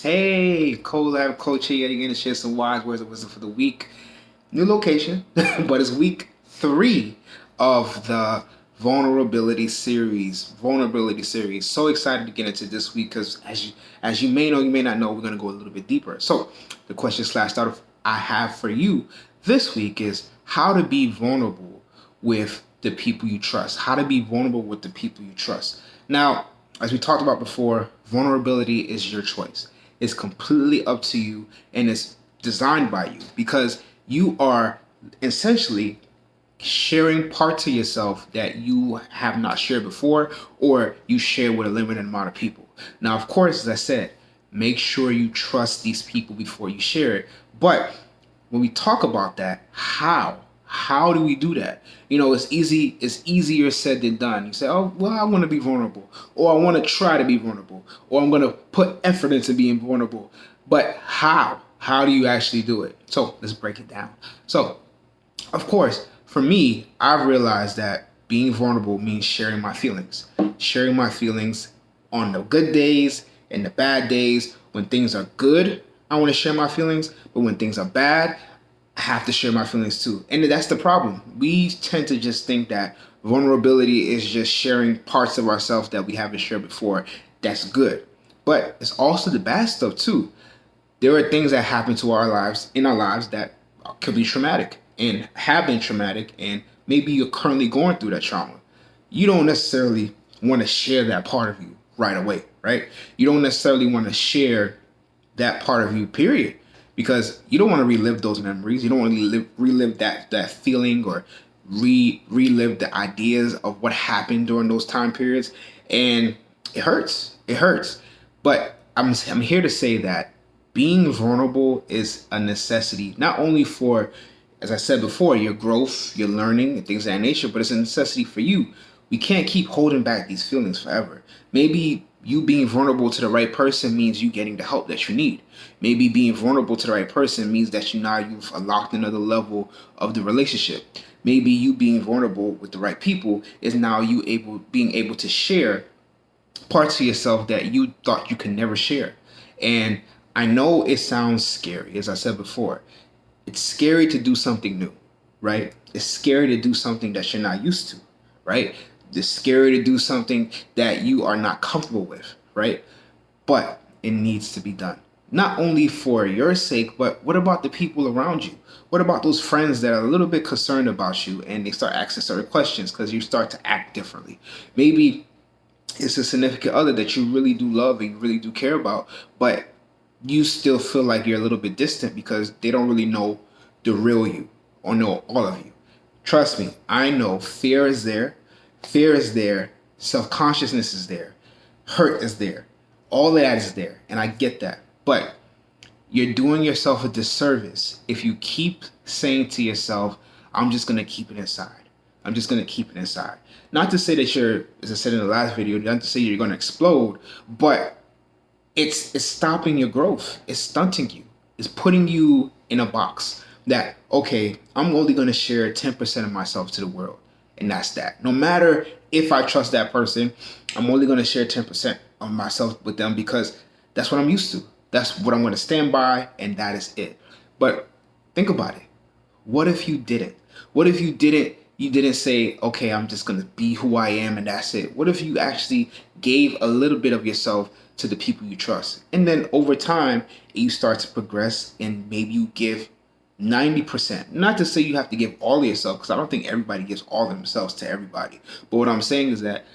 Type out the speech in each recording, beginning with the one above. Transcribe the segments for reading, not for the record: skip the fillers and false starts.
Hey, Colabcoaching yet again to share some wise words of wisdom for the week. New location, but it's week 3 of the vulnerability series. So excited to get into this week because as you may know, you may not know, we're gonna go a little bit deeper. So the question slash start I have for you this week is how to be vulnerable with the people you trust. How to be vulnerable with the people you trust. Now, as we talked about before, vulnerability is your choice. It's completely up to you and it's designed by you because you are essentially sharing parts of yourself that you have not shared before or you share with a limited amount of people. Now, of course, as I said, make sure you trust these people before you share it. But when we talk about that, how do we do that? It's easy. It's easier said than done. You say, "Oh, well, I want to be vulnerable, or I want to try to be vulnerable, or I'm going to put effort into being vulnerable." But how? How do you actually do it? So let's break it down. So, of course, for me, I've realized that being vulnerable means sharing my feelings on the good days and the bad days. When things are good, I want to share my feelings, but when things are bad, I have to share my feelings too. And that's the problem. We tend to just think that vulnerability is just sharing parts of ourselves that we haven't shared before. That's good. But it's also the bad stuff too. There are things that happen to our lives that could be traumatic and have been traumatic, and maybe you're currently going through that trauma. You don't necessarily want to share that part of you right away, right? You don't necessarily want to share that part of you, period, because you don't want to relive those memories. You don't want to relive that feeling or relive the ideas of what happened during those time periods, and it hurts. It hurts, but I'm here to say that being vulnerable is a necessity, not only for, as I said before, your growth, your learning, and things of that nature, but it's a necessity for you. We can't keep holding back these feelings forever. Maybe you being vulnerable to the right person means you getting the help that you need. Maybe being vulnerable to the right person means that you've unlocked another level of the relationship. Maybe you being vulnerable with the right people is now being able to share parts of yourself that you thought you could never share. And I know it sounds scary, as I said before. It's scary to do something new, right? It's scary to do something that you're not used to, right? It's scary to do something that you are not comfortable with, right? But it needs to be done. Not only for your sake, but what about the people around you? What about those friends that are a little bit concerned about you and they start asking certain questions because you start to act differently? Maybe it's a significant other that you really do love and you really do care about, but you still feel like you're a little bit distant because they don't really know the real you or know all of you. Trust me, I know fear is there. Fear is there. Self consciousness is there. Hurt is there. All of that is there. And I get that. But you're doing yourself a disservice if you keep saying to yourself, I'm just going to keep it inside. I'm just going to keep it inside. Not to say that you're, as I said in the last video, not to say you're going to explode, but it's stopping your growth. It's stunting you. It's putting you in a box that, okay, I'm only going to share 10% of myself to the world. And that's that. No matter if I trust that person, I'm only going to share 10% of myself with them because that's what I'm used to. That's what I'm going to stand by, and that is it. But think about it. What if you didn't? What if you didn't say, okay, I'm just going to be who I am and that's it? What if you actually gave a little bit of yourself to the people you trust? And then over time, you start to progress and maybe you give 90%. Not to say you have to give all of yourself, because I don't think everybody gives all of themselves to everybody. But what I'm saying is that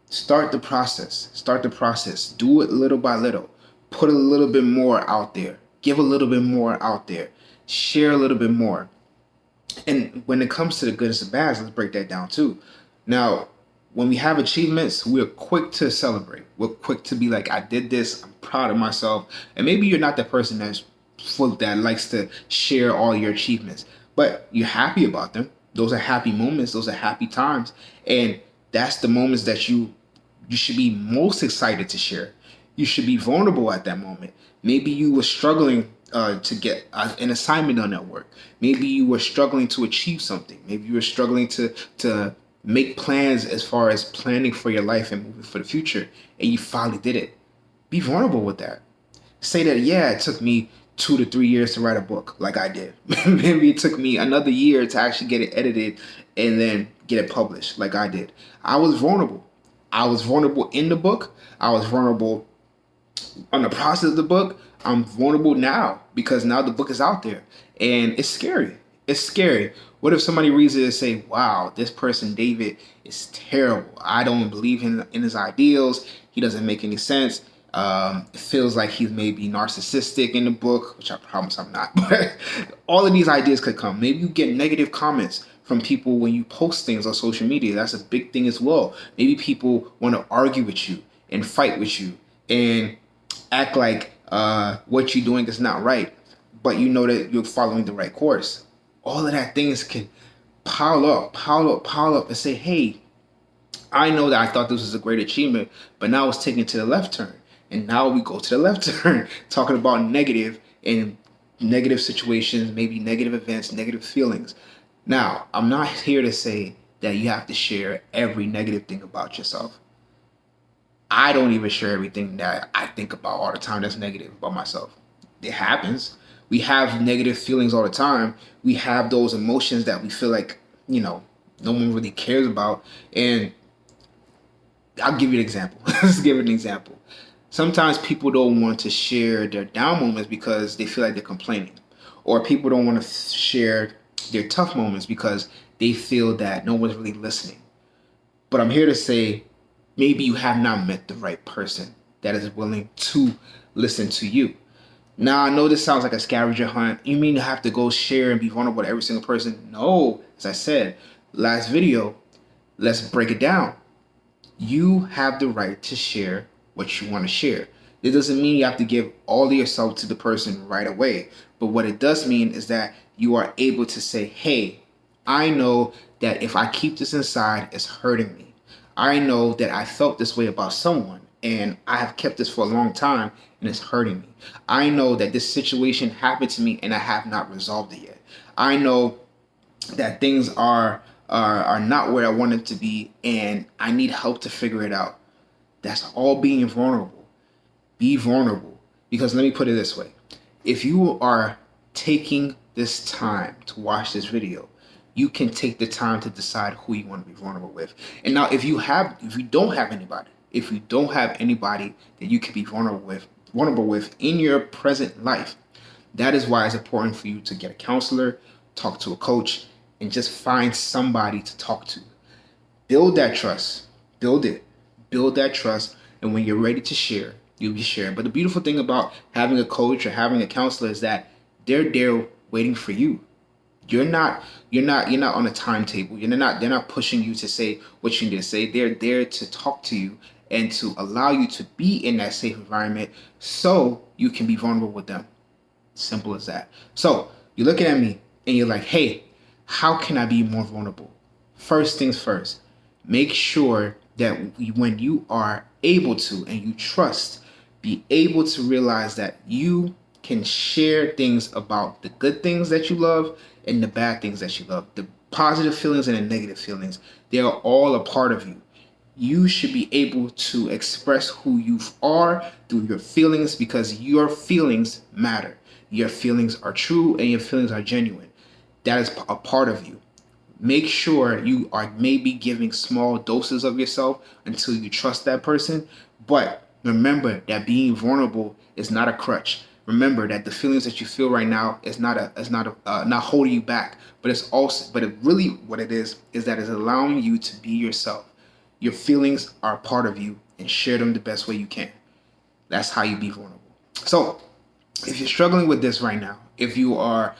start the process. Start the process. Do it little by little. Put a little bit more out there. Give a little bit more out there. Share a little bit more. And when it comes to the goodness and bads, let's break that down too. Now, when we have achievements, we're quick to celebrate. We're quick to be like, I did this. I'm proud of myself. And maybe you're not the person that likes to share all your achievements, but you're happy about them. Those are happy moments. Those are happy times. And that's the moments that you should be most excited to share. You should be vulnerable at that moment. Maybe you were struggling to get an assignment done at work. Maybe you were struggling to achieve something. Maybe you were struggling to make plans as far as planning for your life and moving for the future, and you finally did it. Be vulnerable with that. Say that, yeah, it took me 2 to 3 years to write a book like I did. Maybe it took me another year to actually get it edited and then get it published like I did. I was vulnerable. I was vulnerable in the book. I was vulnerable on the process of the book. I'm vulnerable now because now the book is out there and it's scary. It's scary. What if somebody reads it and say, wow, this person, David, is terrible. I don't believe in his ideals. He doesn't make any sense. It feels like he's maybe narcissistic in the book, which I promise I'm not. But all of these ideas could come. Maybe you get negative comments from people when you post things on social media. That's a big thing as well. Maybe people want to argue with you and fight with you and act like what you're doing is not right, but you know that you're following the right course. All of that things can pile up and say, hey, I know that I thought this was a great achievement, but now it's taken to the left turn. And now we go to the left turn, talking about negative and negative situations, maybe negative events, negative feelings. Now, I'm not here to say that you have to share every negative thing about yourself. I don't even share everything that I think about all the time that's negative about myself. It happens. We have negative feelings all the time. We have those emotions that we feel like, no one really cares about. And I'll give you an example. Let's give it an example. Sometimes people don't want to share their down moments because they feel like they're complaining. Or people don't want to share their tough moments because they feel that no one's really listening. But I'm here to say, maybe you have not met the right person that is willing to listen to you. Now, I know this sounds like a scavenger hunt. You mean to have to go share and be vulnerable with every single person? No. As I said, last video, let's break it down. You have the right to share what you want to share. It doesn't mean you have to give all of yourself to the person right away. But what it does mean is that you are able to say, hey, I know that if I keep this inside, it's hurting me. I know that I felt this way about someone and I have kept this for a long time and it's hurting me. I know that this situation happened to me and I have not resolved it yet. I know that things are not where I want it to be and I need help to figure it out. That's all being vulnerable. Be vulnerable. Because let me put it this way. If you are taking this time to watch this video, you can take the time to decide who you want to be vulnerable with. And now if you don't have anybody that you can be vulnerable with in your present life, that is why it's important for you to get a counselor, talk to a coach, and just find somebody to talk to. Build that trust. Build it. Build that trust. And when you're ready to share, you'll be sharing. But the beautiful thing about having a coach or having a counselor is that they're there waiting for you. You're not on a timetable. They're not pushing you to say what you need to say. They're there to talk to you and to allow you to be in that safe environment so you can be vulnerable with them. Simple as that. So you're looking at me and you're like, hey, how can I be more vulnerable? First things first, make sure that when you are able to and you trust, be able to realize that you can share things about the good things that you love and the bad things that you love. The positive feelings and the negative feelings, they are all a part of you. You should be able to express who you are through your feelings because your feelings matter. Your feelings are true and your feelings are genuine. That is a part of you. Make sure you are maybe giving small doses of yourself until you trust that person. But remember that being vulnerable is not a crutch. Remember that the feelings that you feel right now is not holding you back, but really what it is that it's allowing you to be yourself. Your feelings are a part of you and share them the best way you can. That's how you be vulnerable. So if you're struggling with this right now, if you are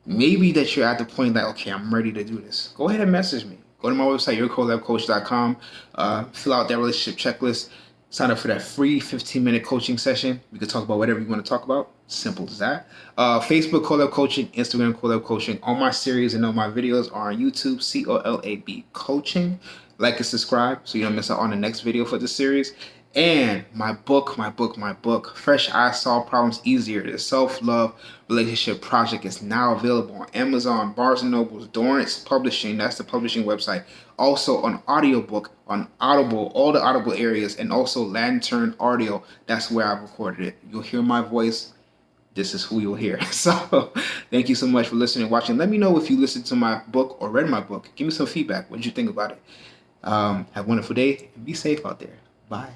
maybe that you're at the point that, okay, I'm ready to do this, go ahead and message me. Go to my website, yourcolabcoach.com, fill out that relationship checklist, sign up for that free 15-minute coaching session. We can talk about whatever you want to talk about. Simple as that. Facebook, Colab Coaching, Instagram, Colab Coaching. All my series and all my videos are on YouTube, COLAB Coaching. Like and subscribe so you don't miss out on the next video for the series. And my book, Fresh Eyes Solve Problems Easier. The Self-Love Relationship Project is now available on Amazon, Barnes& and Noble, Dorrance Publishing, that's the publishing website. Also on audiobook, on Audible, all the Audible areas, and also Lantern Audio, that's where I've recorded it. You'll hear my voice. This is who you'll hear. So thank you so much for listening and watching. Let me know if you listened to my book or read my book. Give me some feedback. What did you think about it? Have a wonderful day and be safe out there. Bye.